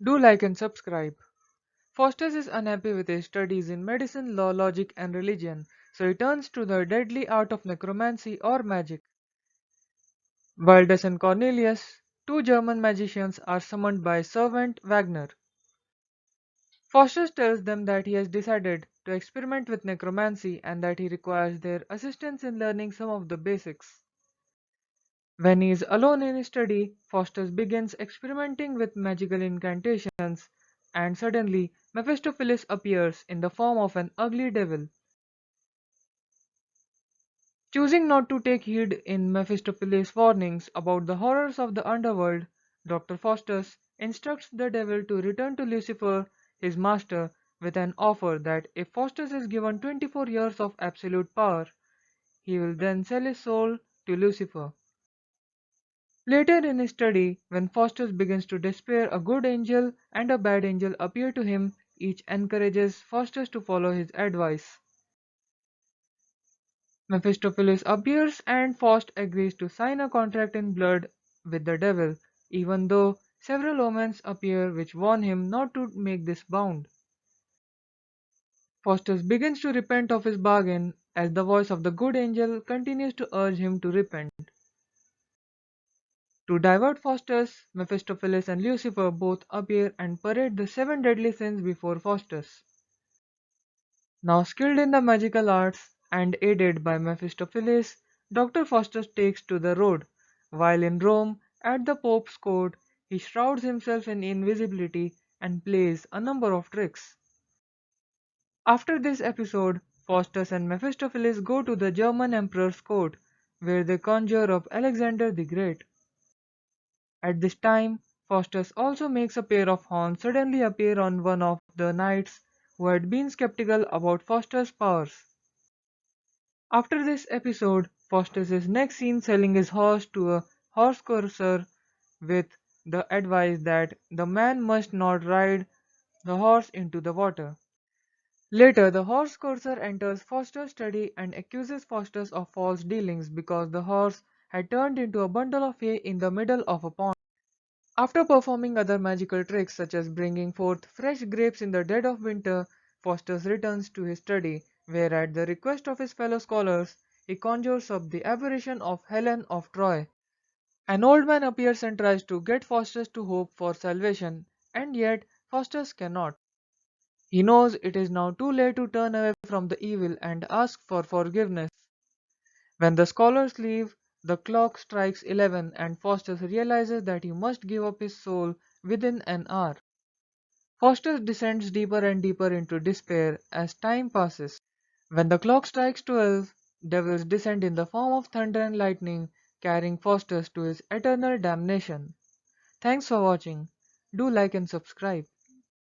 Do like and subscribe. Faustus is unhappy with his studies in medicine, law, logic, and religion, so he turns to the deadly art of necromancy or magic. Waldus and Cornelius, two German magicians, are summoned by servant Wagner. Faustus tells them that he has decided to experiment with necromancy and that he requires their assistance in learning some of the basics. When he is alone in his study, Faustus begins experimenting with magical incantations, and suddenly Mephistopheles appears in the form of an ugly devil. Choosing not to take heed in Mephistopheles' warnings about the horrors of the underworld, Dr. Faustus instructs the devil to return to Lucifer, his master, with an offer that if Faustus is given 24 years of absolute power, he will then sell his soul to Lucifer. Later in his study, when Faustus begins to despair, a good angel and a bad angel appear to him. Each encourages Faustus to follow his advice. Mephistopheles appears and Faust agrees to sign a contract in blood with the devil, even though several omens appear which warn him not to make this bond. Faustus begins to repent of his bargain as the voice of the good angel continues to urge him to repent. To divert Faustus, Mephistopheles and Lucifer both appear and parade the seven deadly sins before Faustus. Now skilled in the magical arts and aided by Mephistopheles, Dr. Faustus takes to the road. While in Rome, at the Pope's court, he shrouds himself in invisibility and plays a number of tricks. After this episode, Faustus and Mephistopheles go to the German Emperor's court, where they conjure up Alexander the Great. At this time, Faustus also makes a pair of horns suddenly appear on one of the knights who had been skeptical about Faustus' powers. After this episode, Faustus is next seen selling his horse to a horse courser with the advice that the man must not ride the horse into the water. Later, the horse courser enters Faustus' study and accuses Faustus of false dealings because the horse had turned into a bundle of hay in the middle of a pond. After performing other magical tricks such as bringing forth fresh grapes in the dead of winter, Faustus returns to his study, where at the request of his fellow scholars, he conjures up the apparition of Helen of Troy. An old man appears and tries to get Faustus to hope for salvation, and yet Faustus cannot. He knows it is now too late to turn away from the evil and ask for forgiveness. When the scholars leave, the clock strikes 11 and Faustus realizes that he must give up his soul within an hour. Faustus descends deeper and deeper into despair as time passes. When the clock strikes 12, devils descend in the form of thunder and lightning, carrying Faustus to his eternal damnation. Thanks for watching. Do like and subscribe.